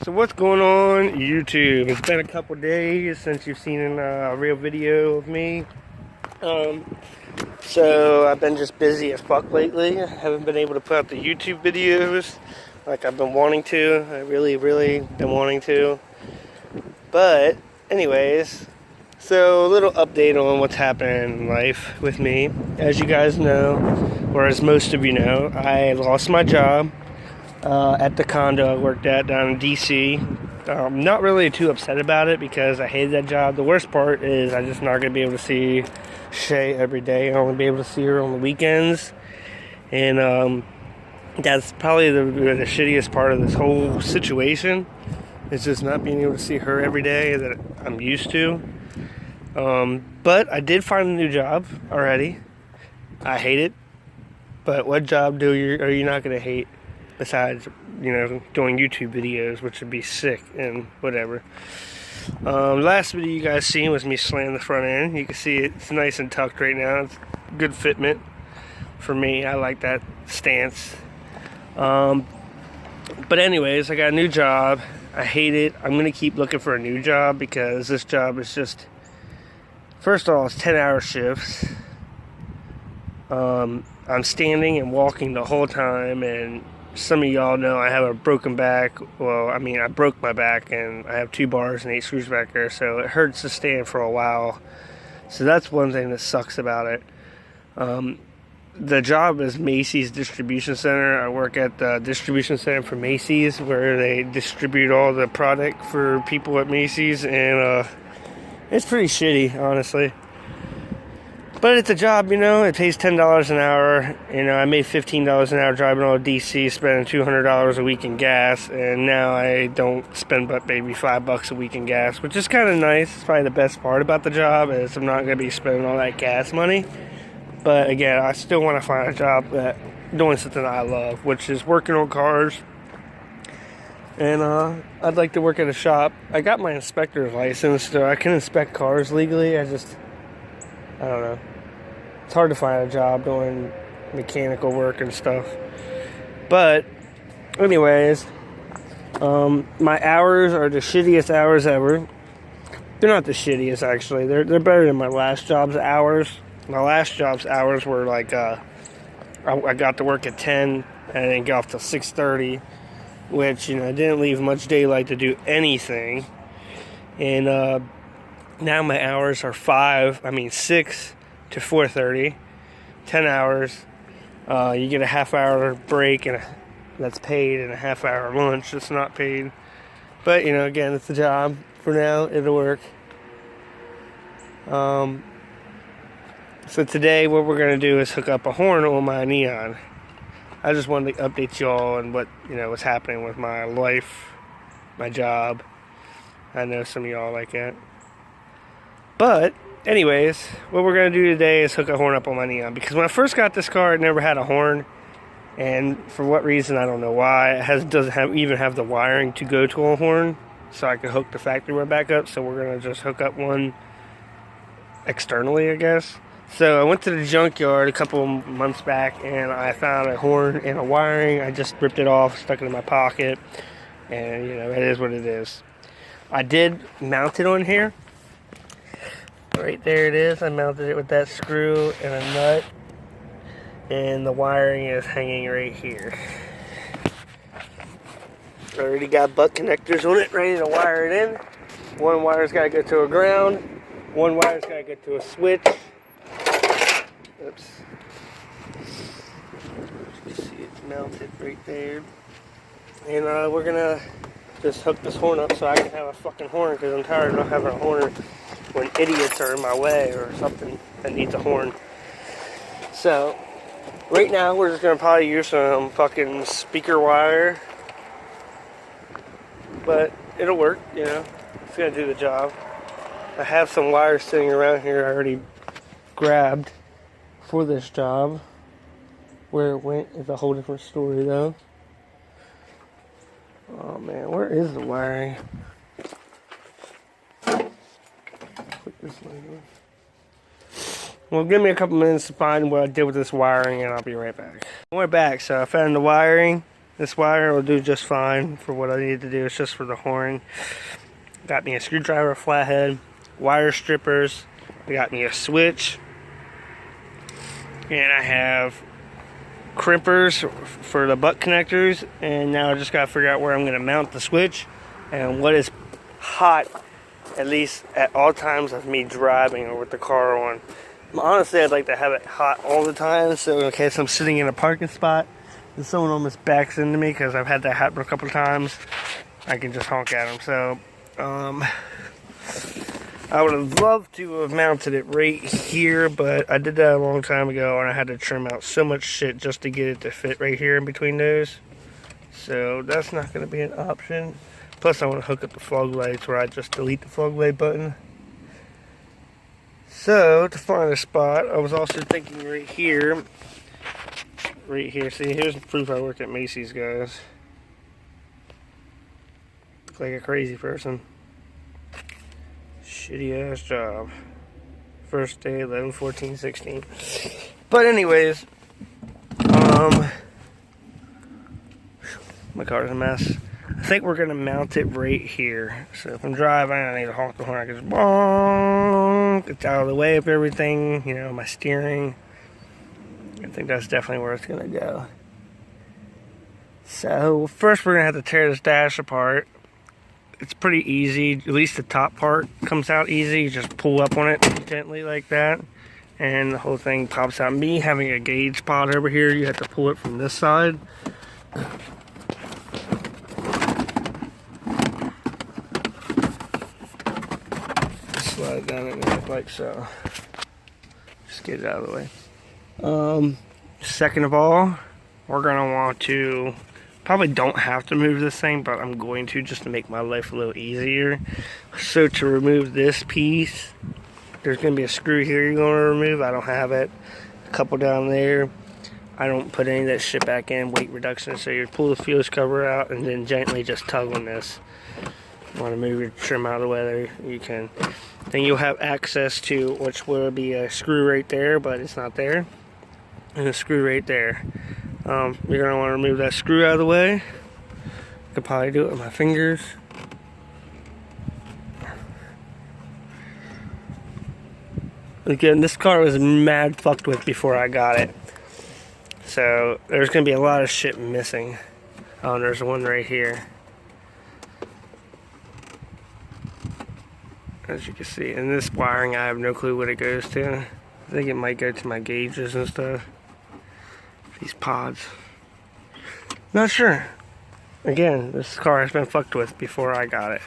So what's going on YouTube? It's been a couple days since you've seen a real video of me. So I've been just busy as fuck lately. I haven't been able to put out the YouTube videos like I've been wanting to. I really been wanting to. But anyways, so a little update on what's happening in life with me. As you guys know, or as most of you know, I lost my job at the condo I worked at down in DC. Not really too upset about it because I hated that job. The worst part is I'm just not going to be able to see Shay every day. I'll only be able to see her on the weekends. And that's probably the shittiest part of this whole situation. It's just not being able to see her every day that I'm used to. But I did find a new job already. I hate it. But what job are you not going to hate? Besides, doing YouTube videos, which would be sick and whatever. Last video you guys seen was me slaying the front end. You can see it's nice and tucked right now. It's good fitment for me. I like that stance. But anyways, I got a new job. I hate it. I'm going to keep looking for a new job because this job is just, first of all, it's 10-hour shifts. I'm standing and walking the whole time, and some of y'all know I have a broken back. Well, I mean, I broke my back and I have 2 bars and 8 screws back there, so it hurts to stand for a while. So that's one thing that sucks about it. The job is Macy's distribution center. I work at the distribution center for Macy's, where they distribute all the product for people at Macy's, and it's pretty shitty, honestly. But it's a job, it pays $10 an hour. I made $15 an hour driving all DC, spending $200 a week in gas, and now I don't spend but maybe $5 a week in gas, which is kind of nice. It's probably the best part about the job is I'm not going to be spending all that gas money. But again, I still want to find a job that doing something that I love, which is working on cars. And I'd like to work at a shop. I got my inspector's license, so I can inspect cars legally. I don't know. It's hard to find a job doing mechanical work and stuff. But anyways, my hours are the shittiest hours ever. They're not the shittiest, actually. They're better than my last job's hours. My last job's hours were like I got to work at 10 and then get off till 6:30, which didn't leave much daylight to do anything. And now my hours are 6 to 4:30, 10 hours. You get a half-hour break and that's paid, and a half-hour lunch that's not paid. But again, it's a job for now. It'll work. So today, what we're gonna do is hook up a horn on my Neon. I just wanted to update y'all on what's happening with my life, my job. I know some of y'all like that. But anyways, what we're going to do today is hook a horn up on my Neon. Because when I first got this car, it never had a horn. And for what reason, I don't know why. It doesn't even have the wiring to go to a horn. So I can hook the factory one back up. So we're going to just hook up one externally, I guess. So I went to the junkyard a couple months back, and I found a horn and a wiring. I just ripped it off, stuck it in my pocket. And, it is what it is. I did mount it on here. Right there it is. I mounted it with that screw and a nut, and the wiring is hanging right here. I already got butt connectors on it, ready to wire it in. One wire's got to go to a ground. One wire's got to go to a switch. Oops. You can see it's mounted right there. And we're gonna just hook this horn up so I can have a fucking horn, because I'm tired of not having a horn when idiots are in my way or something that needs a horn. So, right now we're just going to probably use some fucking speaker wire. But it'll work, It's going to do the job. I have some wires sitting around here I already grabbed for this job. Where it went is a whole different story, though. Oh man, where is the wiring? Well, give me a couple minutes to find what I did with this wiring, and I'll be right back. We're back, so I found the wiring. This wire will do just fine for what I need to do. It's just for the horn. Got me a screwdriver, flathead, wire strippers. I got me a switch. And I have crimpers for the butt connectors. And now I just got to figure out where I'm going to mount the switch and what is hot, at least at all times of me driving or with the car on. Honestly, I'd like to have it hot all the time, so in case I'm sitting in a parking spot and someone almost backs into me, because I've had that happen a couple times, I can just honk at them. So I would have loved to have mounted it right here, but I did that a long time ago and I had to trim out so much shit just to get it to fit right here in between those. So that's not going to be an option. Plus I want to hook up the fog lights where I just delete the fog light button. So to find a spot, I was also thinking right here. See, here's proof I work at Macy's, guys. Look like a crazy person. Shitty ass job. First day, 11/14/16. But anyways, my car's a mess. I think we're gonna mount it right here. So if I'm driving, I need to honk the horn. I can just bonk. It's out of the way of everything. You know, my steering. I think that's definitely where it's gonna go. So first, we're gonna have to tear this dash apart. It's pretty easy. At least the top part comes out easy. You just pull up on it gently like that, and the whole thing pops out. Me having a gauge pod over here, you have to pull it from this side. Slide down in there like so. Just get it out of the way. Second of all, we're gonna want to, probably don't have to move this thing, but I'm going to just to make my life a little easier. So to remove this piece, there's gonna be a screw here you're gonna remove. I don't have it. A couple down there. I don't put any of that shit back in, weight reduction. So you pull the fuse cover out and then gently just tug on this. You want to move your trim out of the way there, you can. Then you'll have access to, which will be a screw right there, but it's not there. And a screw right there. You're going to want to remove that screw out of the way. I could probably do it with my fingers. Again, this car was mad fucked with before I got it. So there's going to be a lot of shit missing. Oh, there's one right here. As you can see, in this wiring, I have no clue what it goes to. I think it might go to my gauges and stuff. These pods. Not sure. Again, this car has been fucked with before I got it.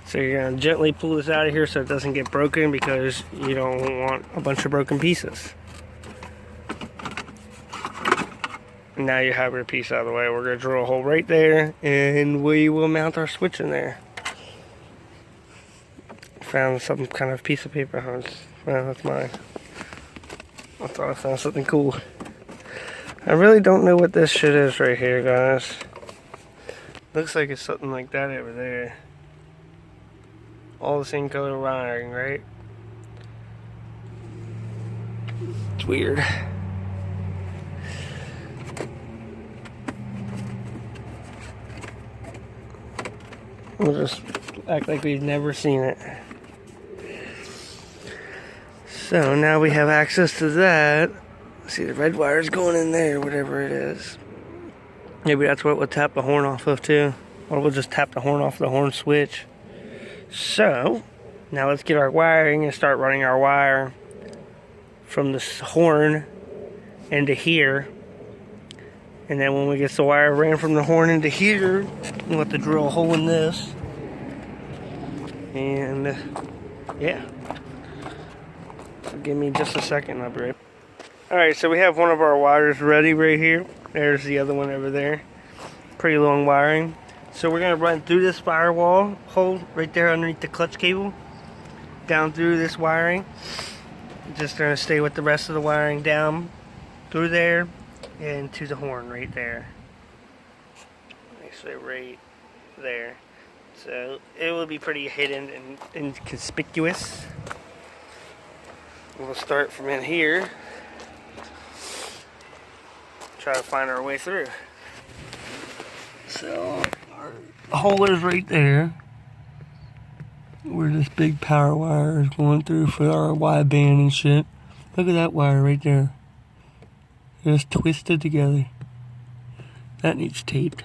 So you're going to gently pull this out of here so it doesn't get broken, because you don't want a bunch of broken pieces. And now you have your piece out of the way. We're going to drill a hole right there, and we will mount our switch in there. Found some kind of piece of paper. Well, that's mine. I thought I found something cool. I really don't know what this shit is right here, guys. Looks like it's something like that over there. All the same color wiring, right? It's weird. We'll just act like we've never seen it. So now we have access to that. See, the red wire is going in there, whatever it is. Maybe that's what we'll tap the horn off of too. Or we'll just tap the horn off the horn switch. So, now let's get our wiring and start running our wire from this horn into here. And then when we get the wire ran from the horn into here, we'll have to drill a hole in this. And, yeah. So give me just a second, I'll be right. Alright, so we have one of our wires ready right here. There's the other one over there. Pretty long wiring. So we're going to run through this firewall hole right there underneath the clutch cable. Down through this wiring. Just going to stay with the rest of the wiring down through there and to the horn right there. Actually right there. So it will be pretty hidden and inconspicuous. We'll start from in here. Try to find our way through. So our hole is right there, where this big power wire is going through for our wideband and shit. Look at that wire right there. Just twisted together. That needs taped.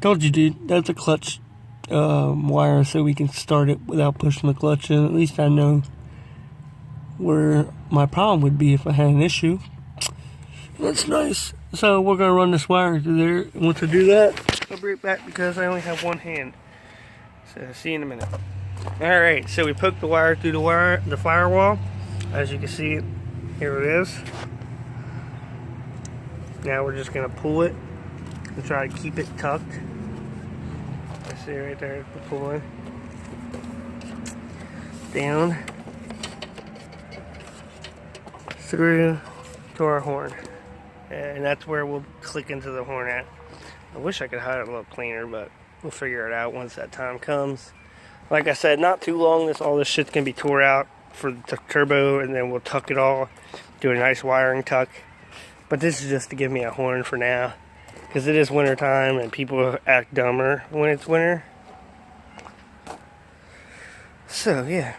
Told you, dude, that's a clutch wire, so we can start it without pushing the clutch in. At least I know where my problem would be if I had an issue. That's nice. So we're going to run this wire through there. Once I do that, I'll be right back because I only have one hand. So see you in a minute. Alright, so we poked the wire through the firewall. As you can see, here it is. Now we're just going to pull it and try to keep it tucked. I see right there, the pulling. Down. Through to our horn. And that's where we'll click into the horn at. I wish I could hide it a little cleaner, but we'll figure it out once that time comes. Like I said, not too long, all this shit's gonna be tore out for the turbo, and then we'll tuck it all, do a nice wiring tuck. But this is just to give me a horn for now, because it is winter time and people act dumber when it's winter. So yeah,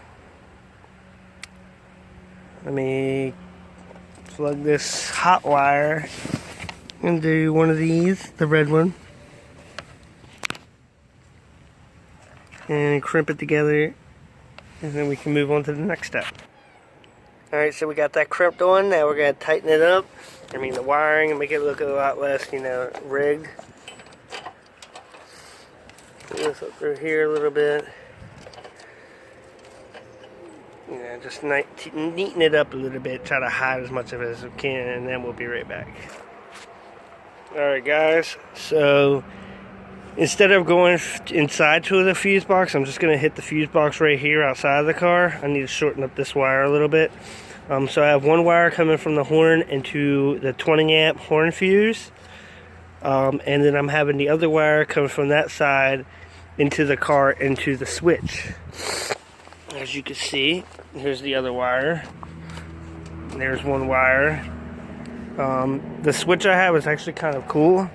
let me plug this hot wire into one of these, the red one, and crimp it together, and then we can move on to the next step. Alright, so we got that crimped on. Now we're going to tighten it up. I mean the wiring, and make it look a lot less, rigged. Put this up through here a little bit. Just neaten it up a little bit. Try to hide as much of it as we can, and then we'll be right back. Alright guys, so instead of going inside to the fuse box, I'm just going to hit the fuse box right here outside of the car. I need to shorten up this wire a little bit. So I have one wire coming from the horn into the 20 amp horn fuse. And then I'm having the other wire coming from that side into the car, into the switch. As you can see, here's the other wire. There's one wire. The switch I have is actually kind of cool.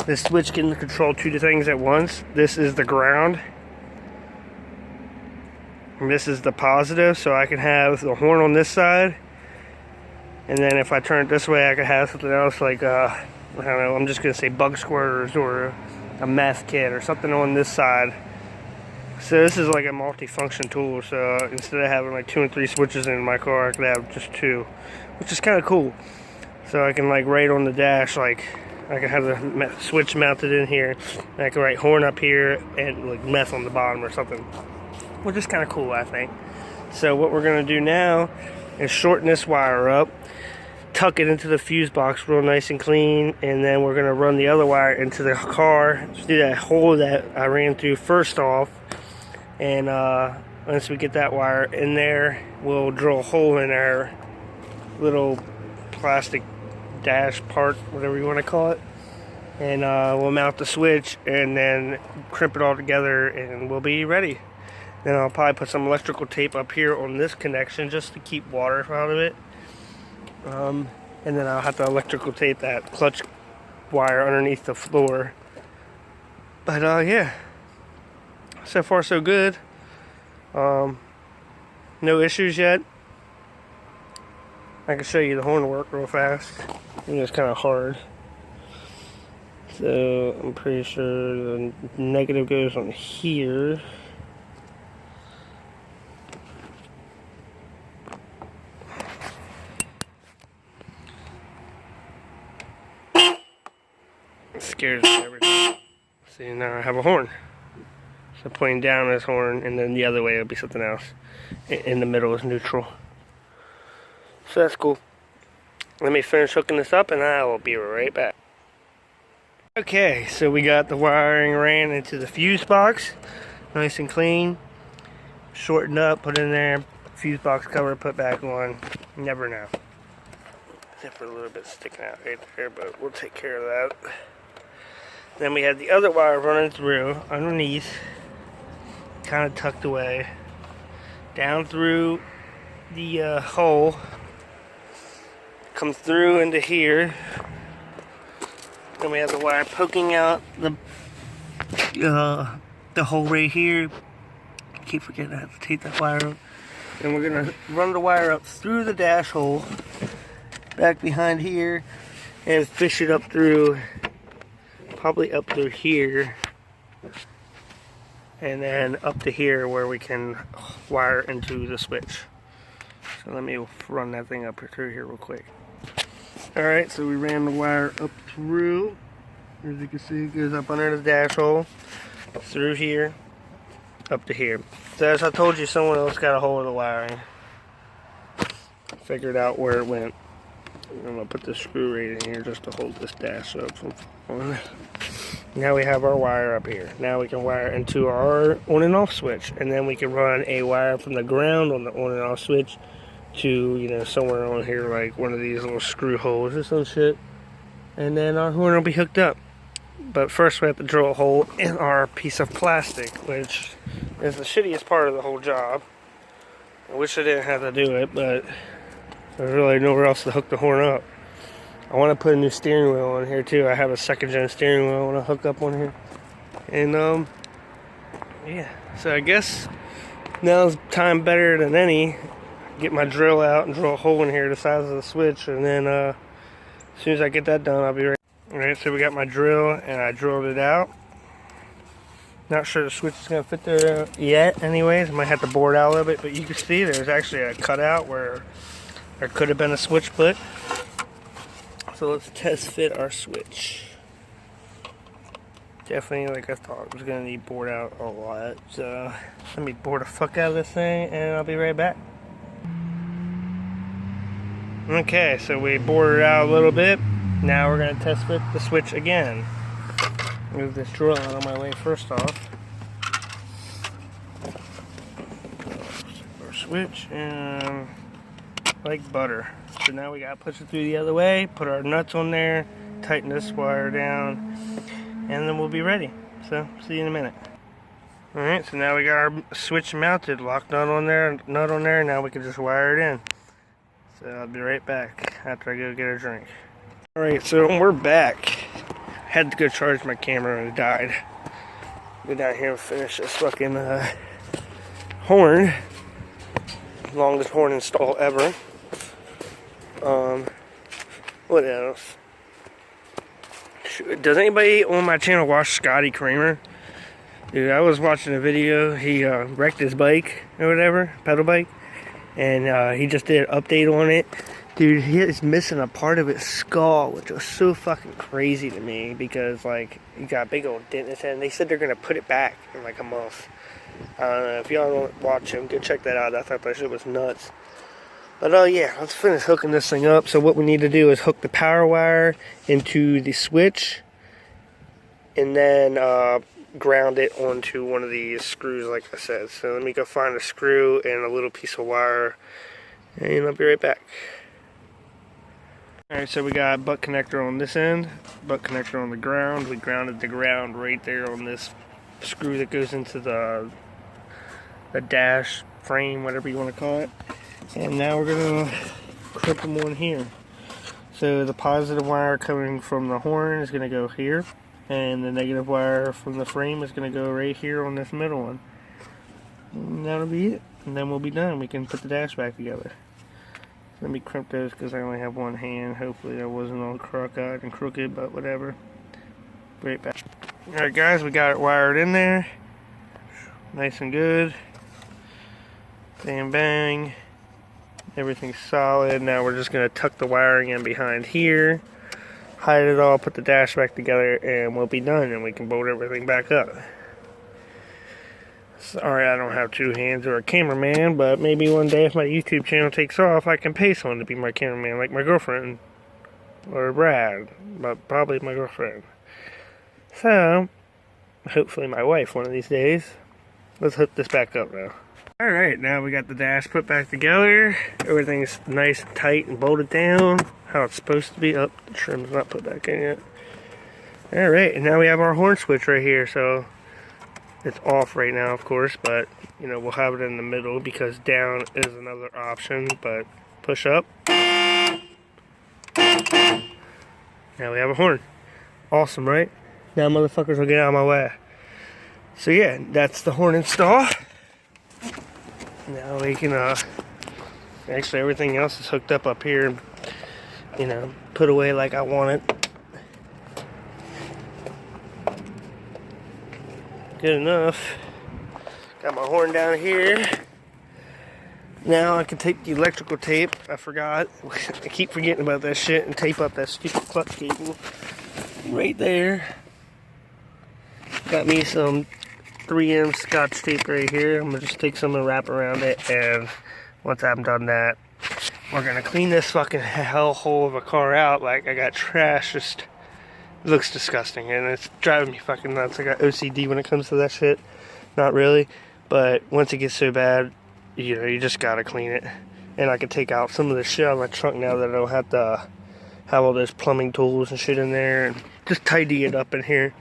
This switch can control two things at once. This is the ground, and this is the positive, so I can have the horn on this side, and then if I turn it this way, I can have something else like I don't know, I'm just gonna say bug squirters or a meth kit or something on this side. So this is like a multi-function tool, so instead of having like 2 and 3 switches in my car, I could have just 2, which is kind of cool. So I can like right on the dash, like I can have the switch mounted in here, and I can write horn up here and like meth on the bottom or something, which is kind of cool, I think. So what we're going to do now is shorten this wire up, tuck it into the fuse box real nice and clean, and then we're going to run the other wire into the car through that hole that I ran through first off. And once we get that wire in there, we'll drill a hole in our little plastic dash part, whatever you want to call it, and we'll mount the switch and then crimp it all together, and we'll be ready. Then I'll probably put some electrical tape up here on this connection just to keep water out of it, and then I'll have to electrical tape that clutch wire underneath the floor. But yeah, so far so good. No issues yet. I can show you the horn work real fast. It's kind of hard. So I'm pretty sure the negative goes on here. It scares me every time. See, now I have a horn. So pointing down this horn, and then the other way would be something else. In the middle is neutral. So that's cool. Let me finish hooking this up and I will be right back. Okay, so we got the wiring ran into the fuse box. Nice and clean. Shortened up, put in there. Fuse box cover, put back on. Never know. Except for a little bit sticking out right there, but we'll take care of that. Then we had the other wire running through underneath. Kind of tucked away. Down through the hole. Comes through into here, Then we have the wire poking out the hole right here. I keep forgetting I have to take that wire up. And we're gonna run the wire up through the dash hole, back behind here, and fish it up through, probably up through here, and then up to here where we can wire into the switch. So let me run that thing up through here real quick. Alright, so we ran the wire up through. As you can see, it goes up under the dash hole, through here, up to here. So as I told you, someone else got a hold of the wiring. Figured out where it went. I'm going to put the screw right in here just to hold this dash up from falling. Now we have our wire up here. Now we can wire into our on and off switch. And then we can run a wire from the ground on the on and off switch to, you know, somewhere on here, like one of these little screw holes or some shit. And then our horn will be hooked up. But first we have to drill a hole in our piece of plastic, which is the shittiest part of the whole job. I wish I didn't have to do it, but there's really nowhere else to hook the horn up. I want to put a new steering wheel on here too. I have a 2nd gen steering wheel I want to hook up on here. And yeah, so I guess now's time better than any. Get my drill out and drill a hole in here the size of the switch, and then as soon as I get that done, I'll be ready. Alright, so we got my drill and I drilled it out. Not sure the switch is going to fit there yet anyways. I might have to bore it out a little bit, but you can see there's actually a cutout where there could have been a switch put. So let's test fit our switch. Definitely, like I thought, it was going to need bored out a lot. So let me bore the fuck out of this thing and I'll be right back. Okay, so we bored it out a little bit. Now we're going to test fit the switch again. Move this drill out of my way first off. Our switch and like butter. So now we got to push it through the other way, put our nuts on there, tighten this wire down, and then we'll be ready. So see you in a minute. Alright, so now we got our switch mounted, lock nut on there, now we can just wire it in. So I'll be right back after I go get a drink. Alright, so we're back. Had to go charge my camera and it died. Go down here and finish this fucking horn. Longest horn install ever. What else? Does anybody on my channel watch Scotty Kramer? Dude, I was watching a video. He wrecked his bike or whatever, pedal bike. And he just did an update on it. Dude, he is missing a part of his skull, which was so fucking crazy to me because, like, he got a big old dent in his head, and they said they're gonna put it back in like a month. I don't know, if y'all don't watch him, go check that out. I thought that shit was nuts. But yeah, let's finish hooking this thing up. So what we need to do is hook the power wire into the switch, and then ground it onto one of these screws, like I said. So let me go find a screw and a little piece of wire, and I'll be right back. Alright, so we got a butt connector on this end, butt connector on the ground. We grounded the ground right there on this screw that goes into the dash frame, whatever you want to call it. And now we're going to clip them on here. So the positive wire coming from the horn is going to go here, and the negative wire from the frame is going to go right here on this middle one. And that'll be it. And then we'll be done. We can put the dash back together. Let me crimp those because I only have one hand. Hopefully I wasn't all crooked and crooked, but whatever. Right back. Alright guys, we got it wired in there. Nice and good. Bang bang. Everything's solid. Now we're just going to tuck the wiring in behind here. Hide it all, put the dash back together, and we'll be done. And we can bolt everything back up. Sorry I don't have two hands or a cameraman, but maybe one day if my YouTube channel takes off, I can pay someone to be my cameraman, like my girlfriend. Or Brad, but probably my girlfriend. So, hopefully my wife one of these days. Let's hook this back up now. Alright, now we got the dash put back together. Everything's nice and tight and bolted down. How it's supposed to be. Oh, the trim's not put back in yet. Alright, and now we have our horn switch right here, so it's off right now, of course, but you know, we'll have it in the middle because down is another option, but push up. Now we have a horn. Awesome, right? Now motherfuckers will get out of my way. So yeah, that's the horn install. Now we can, actually everything else is hooked up here, you know, put away like I want it. Good enough. Got my horn down here. Now I can take the electrical tape. I forgot. I keep forgetting about that shit and tape up that stupid clutch cable right there. Got me some 3M scotch tape right here. I'm gonna just take some and wrap around it, and once I've done that, we're gonna clean this fucking hellhole of a car out. Like, I got trash, just looks disgusting, and it's driving me fucking nuts. I got OCD when it comes to that shit. Not really, but once it gets so bad, you know, you just gotta clean it. And I can take out some of the shit out of my trunk now that I don't have to have all those plumbing tools and shit in there, and just tidy it up in here.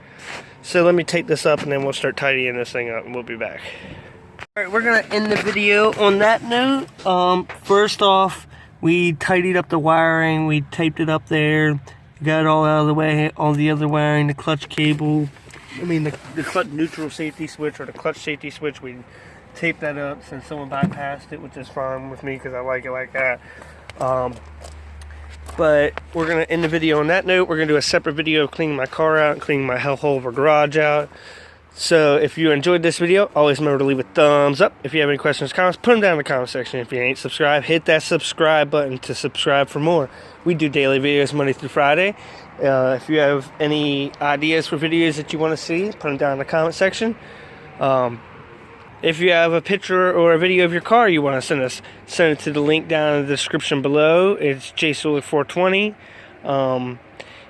So let me take this up and then we'll start tidying this thing up and we'll be back. Alright, we're gonna end the video on that note. First off, we tidied up the wiring, we taped it up there, got it all out of the way, all the other wiring, the clutch cable, I mean the clutch neutral safety switch or the clutch safety switch, we taped that up since someone bypassed it, which is fine with me because I like it like that. But we're going to end the video on that note. We're going to do a separate video of cleaning my car out and cleaning my hellhole of a garage out. So if you enjoyed this video, always remember to leave a thumbs up. If you have any questions or comments, put them down in the comment section. If you ain't subscribed, hit that subscribe button to subscribe for more. We do daily videos Monday through Friday. If you have any ideas for videos that you want to see, put them down in the comment section. If you have a picture or a video of your car you want to send us, send it to the link down in the description below. It's jsulik420.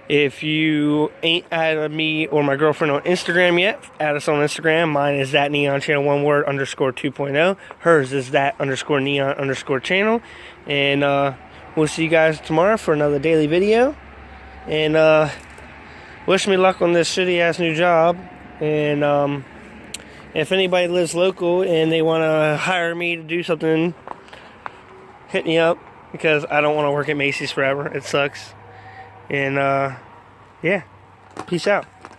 If you ain't added me or my girlfriend on Instagram yet, add us on Instagram. Mine is that neon channel, one word, _2.0. Hers is that _neon _channel. And we'll see you guys tomorrow for another daily video. And wish me luck on this shitty ass new job. And if anybody lives local and they want to hire me to do something, hit me up, because I don't want to work at Macy's forever. It sucks. And yeah, peace out.